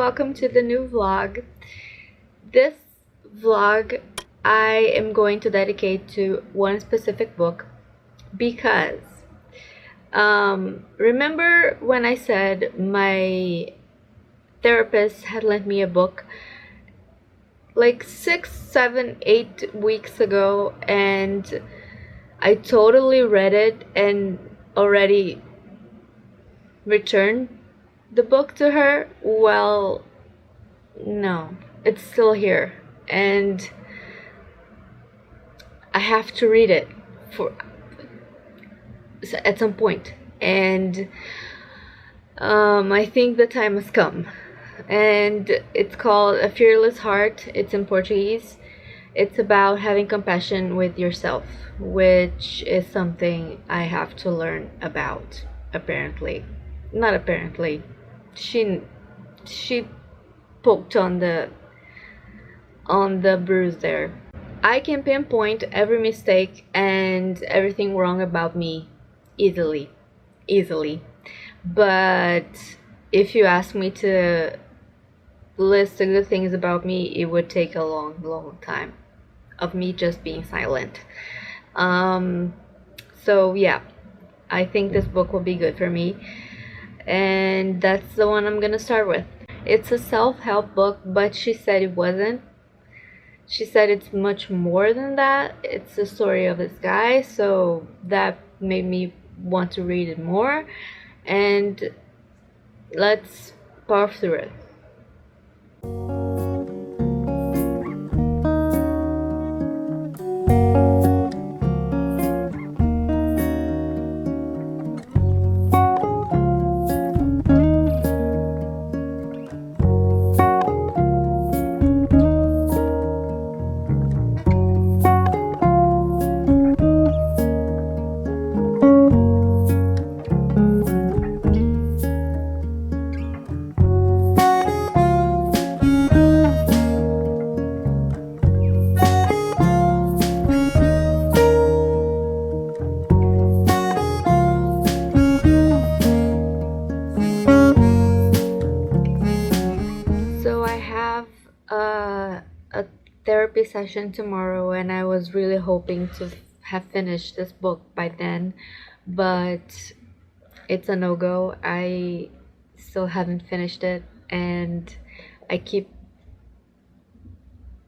welcome to the new vlog. This vlog I am going to dedicate to one specific book because remember when I said my therapist had lent me a book like 6, 7, 8 weeks ago, and I totally read it and already returned the book to her? Well, no, it's still here, and I have to read it at some point, and I think the time has come. And it's called A Fearless Heart. It's in Portuguese. It's about having compassion with yourself, which is something I have to learn about, apparently. Not apparently. She poked on the bruise there. I can pinpoint every mistake and everything wrong about me easily. But if you ask me to list the good things about me, it would take a long time of me just being silent. So yeah, I think this book will be good for me, and that's the one I'm gonna start with. It's a self-help book, but she said it wasn't. She said it's much more than that. It's the story of this guy, so that made me want to read it more, and let's power through it. A therapy session tomorrow, and I was really hoping to have finished this book by then, but it's a no-go. I still haven't finished it, and I keep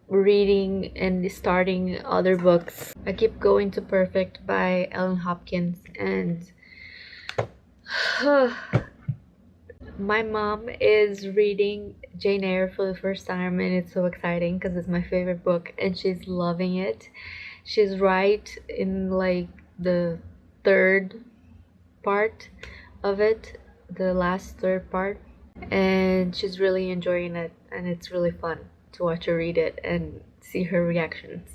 reading and starting other books. I keep going to Perfect by Ellen Hopkins, and my mom is reading Jane Eyre for the first time, and it's so exciting because it's my favorite book and she's loving it. She's right in like the third part of it, the last third part, and she's really enjoying it, and it's really fun to watch her read it and see her reactions.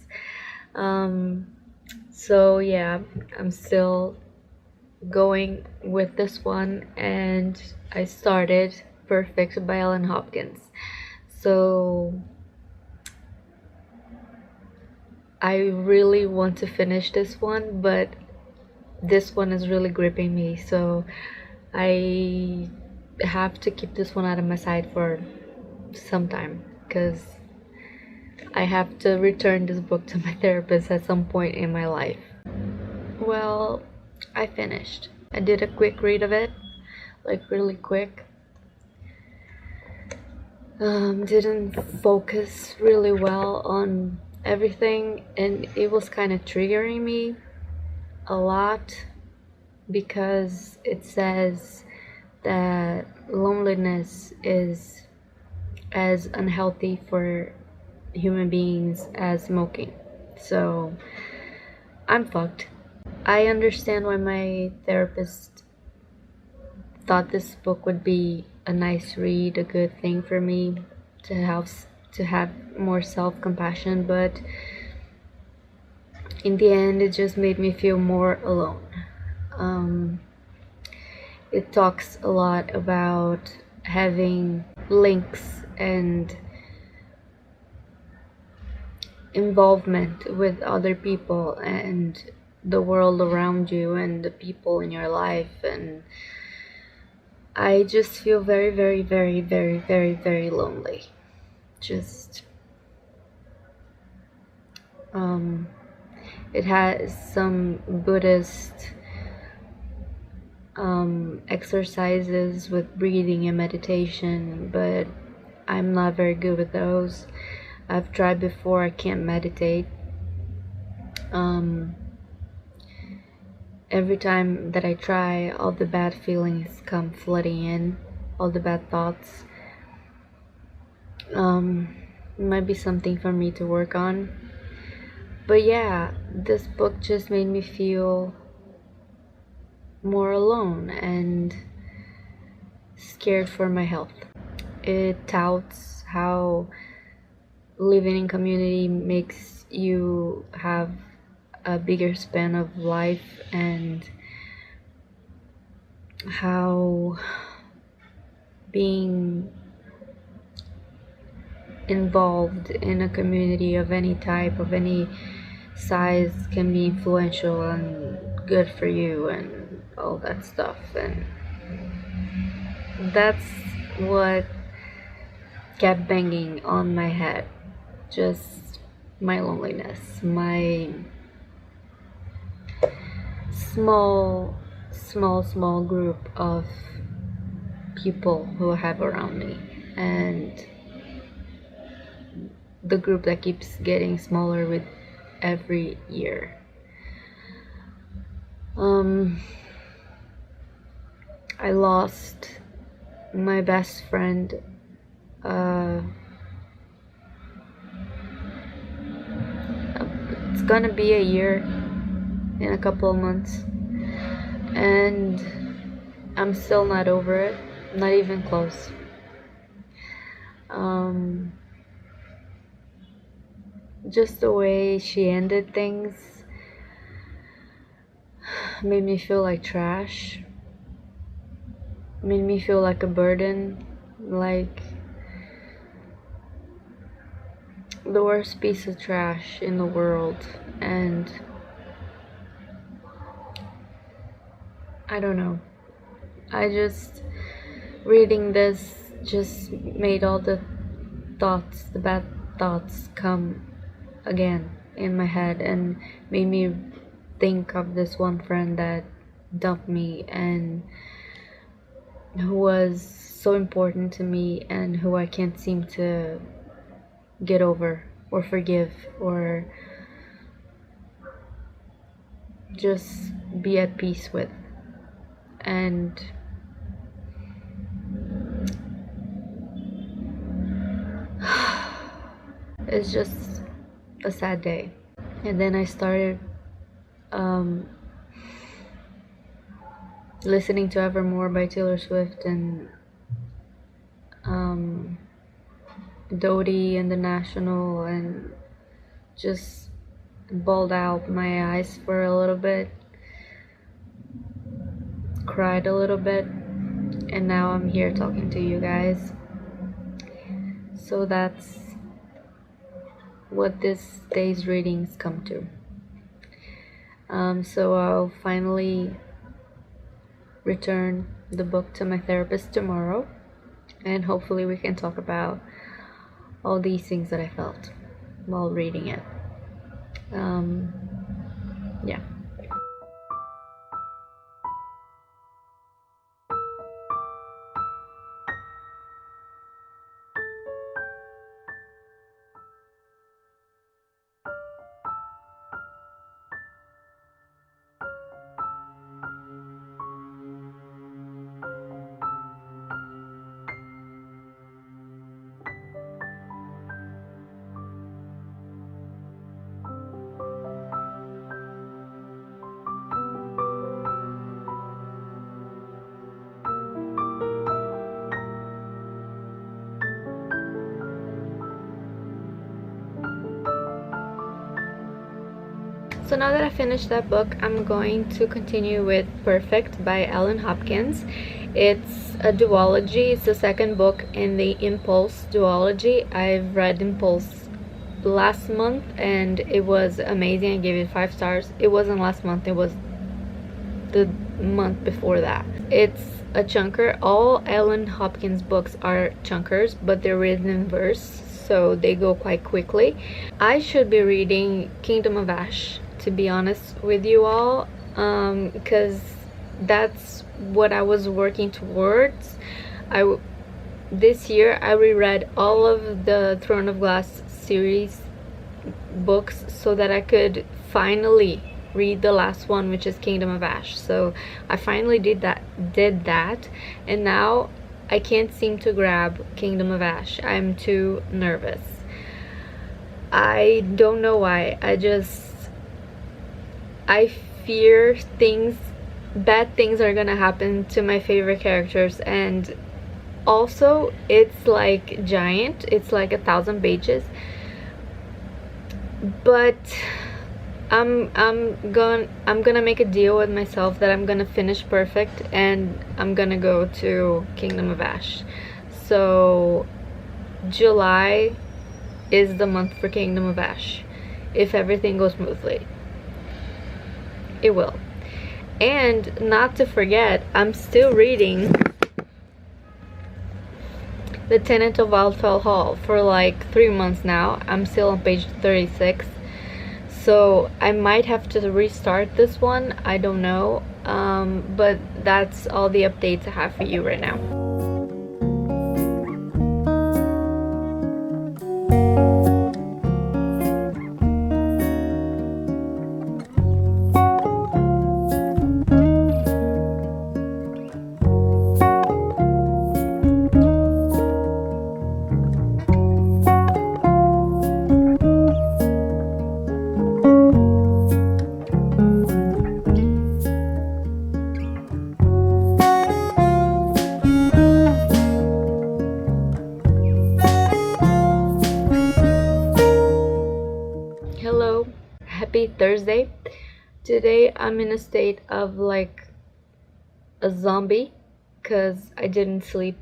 So yeah, I'm still going with this one, and I started Perfect by Ellen Hopkins. So I really want to finish this one, but this one is really gripping me, so I have to keep this one out of my sight for some time, because I have to return this book to my therapist at some point in my life. Well, I finished. I did a quick read of it, like really quick. Didn't focus really well on everything, and it was kind of triggering me a lot because it says that loneliness is as unhealthy for human beings as smoking. So I'm fucked. I understand why my therapist thought this book would be a nice read, a good thing for me to have more self-compassion, but in the end it just made me feel more alone. It talks a lot about having links and involvement with other people and the world around you and the people in your life, and I just feel very, very, very, very, very, very lonely. Just, um, it has some Buddhist exercises with breathing and meditation, but I'm not very good with those. I've tried before, I can't meditate. Every time that I try, all the bad feelings come flooding in, all the bad thoughts. It might be something for me to work on. But yeah, this book just made me feel more alone and scared for my health. It touts how living in community makes you have a bigger span of life, and how being involved in a community of any type, of any size, can be influential and good for you and all that stuff. And that's what kept banging on my head. Just my loneliness, my small group of people who I have around me, and the group that keeps getting smaller with every year. I lost my best friend it's gonna be a year in a couple of months, and I'm still not over it, not even close. Just the way she ended things made me feel like trash, made me feel like a burden, like the worst piece of trash in the world. And I don't know, I just, reading this just made all the thoughts, the bad thoughts, come again in my head, and made me think of this one friend that dumped me, and who was so important to me, and who I can't seem to get over or forgive or just be at peace with. And it's just a sad day. And then I started listening to Evermore by Taylor Swift, and Dodie and the National, and just bawled out my eyes for a little bit, cried a little bit, and now I'm here talking to you guys. So that's what this day's readings come to. So I'll finally return the book to my therapist tomorrow, and hopefully we can talk about all these things that I felt while reading it. Yeah. So now that I finished that book, I'm going to continue with Perfect by Ellen Hopkins. It's a duology. It's the second book in the Impulse duology. I've read Impulse last month and it was amazing. I gave it 5 stars. It wasn't last month, it was the month before that. It's a chunker. All Ellen Hopkins books are chunkers, but they're written in verse, so they go quite quickly. I should be reading Kingdom of Ash, to be honest with you all, because that's what I was working towards. This year I reread all of the Throne of Glass series books so that I could finally read the last one, which is Kingdom of Ash. So I finally did that, and now I can't seem to grab Kingdom of Ash. I'm too nervous. I don't know why. I fear bad things are gonna happen to my favorite characters, and also it's like giant. It's like 1,000 pages, but I'm gonna make a deal with myself that I'm gonna finish perfect, and I'm gonna go to Kingdom of Ash. So July is the month for Kingdom of Ash, if everything goes smoothly. It will. And not to forget, I'm still reading The Tenant of Wildfell Hall for like 3 months now. I'm still on page 36. So I might have to restart this one. I don't know. But that's all the updates I have for you right now. Hello, happy Thursday. Today I'm in a state of like a zombie because I didn't sleep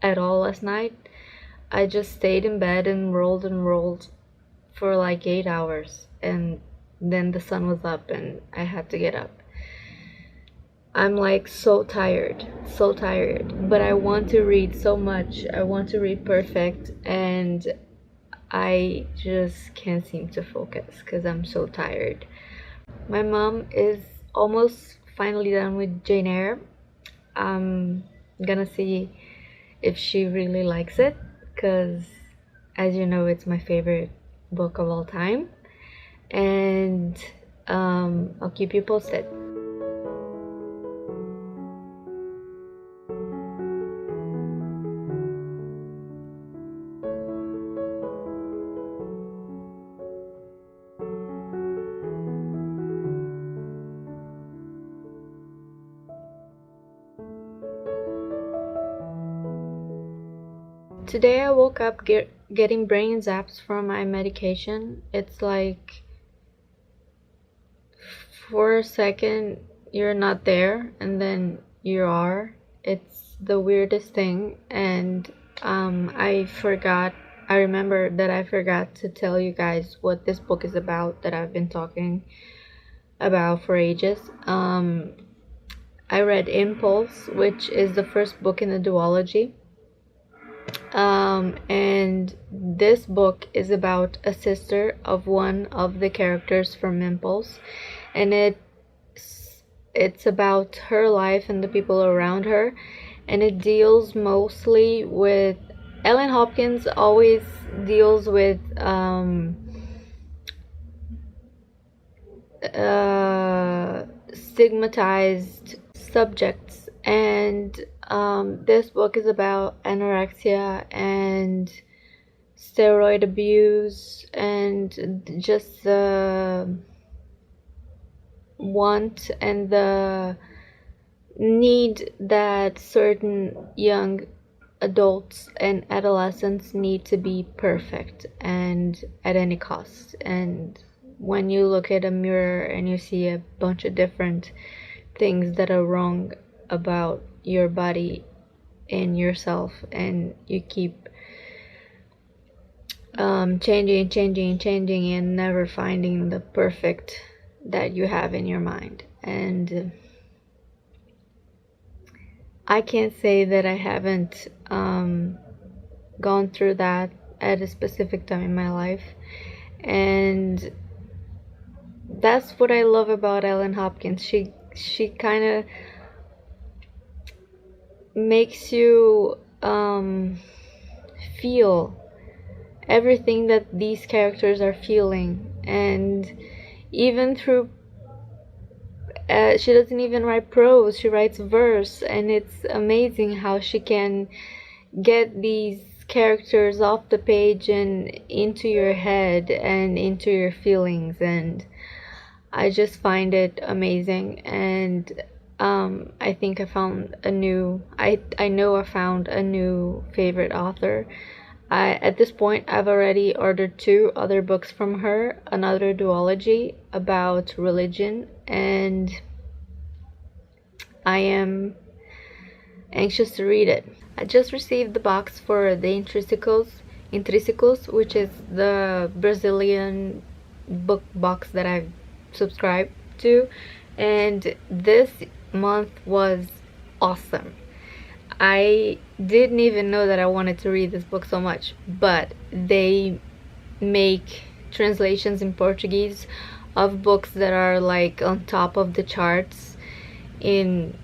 at all last night. I just stayed in bed and rolled for like 8 hours, and then the sun was up and I had to get up. I'm like so tired, but I want to read so much. I want to read perfect, and I just can't seem to focus because I'm so tired. My mom is almost finally done with Jane Eyre. I'm gonna see if she really likes it, because as you know, it's my favorite book of all time, and I'll keep you posted. Today I woke up getting brain zaps from my medication. It's like for a second you're not there and then you are. It's the weirdest thing, and I remember that I forgot to tell you guys what this book is about that I've been talking about for ages. I read Impulse, which is the first book in the duology. And this book is about a sister of one of the characters from Impulse, and it's about her life and the people around her, and it deals mostly with Ellen Hopkins always deals with stigmatized subjects, and this book is about anorexia and steroid abuse and just the want and the need that certain young adults and adolescents need to be perfect and at any cost. And when you look at a mirror and you see a bunch of different things that are wrong about your body and yourself, and you keep changing and never finding the perfect that you have in your mind. And I can't say that I haven't gone through that at a specific time in my life. And that's what I love about Ellen Hopkins. She kind of makes you feel everything that these characters are feeling, and even through she doesn't even write prose, she writes verse, and it's amazing how she can get these characters off the page and into your head and into your feelings. And I just find it amazing. And I think I found a new I know I found a new favorite author. At this point, I've already ordered 2 other books from her, another duology about religion, and I am anxious to read it. I just received the box for the Intrinsicos, which is the Brazilian book box that I've subscribed to, and this month was awesome. I didn't even know that I wanted to read this book so much, but they make translations in Portuguese of books that are like on top of the charts in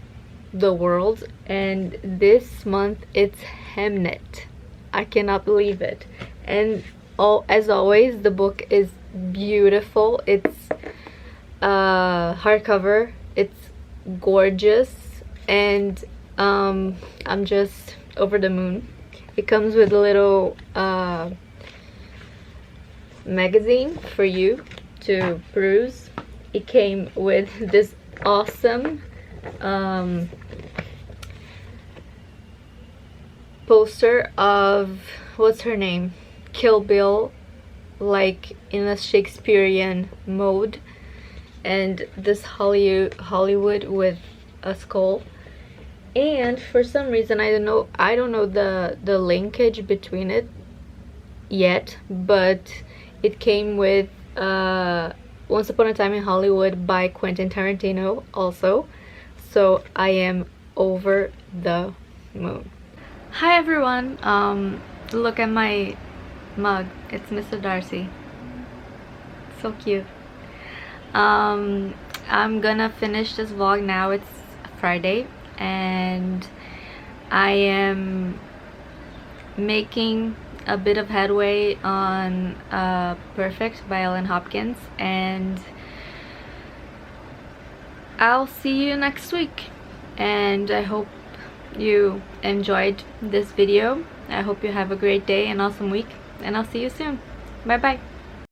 the world, and this month it's Hamnet. I cannot believe it. And as always, the book is beautiful. It's hardcover, it's gorgeous, and I'm just over the moon. It comes with a little magazine for you to peruse. It came with this awesome poster of, what's her name, Kill Bill, like in a Shakespearean mode, and this Hollywood with a skull. And for some reason, I don't know the linkage between it yet, but it came with Once Upon a Time in Hollywood by Quentin Tarantino also. So I am over the moon. Hi everyone. Look at my mug. It's Mr. Darcy. So cute. I'm gonna finish this vlog now. It's Friday, and I am making a bit of headway on Perfect by Ellen Hopkins, and I'll see you next week. And I hope you enjoyed this video. I hope you have a great day and awesome week, and I'll see you soon. Bye bye.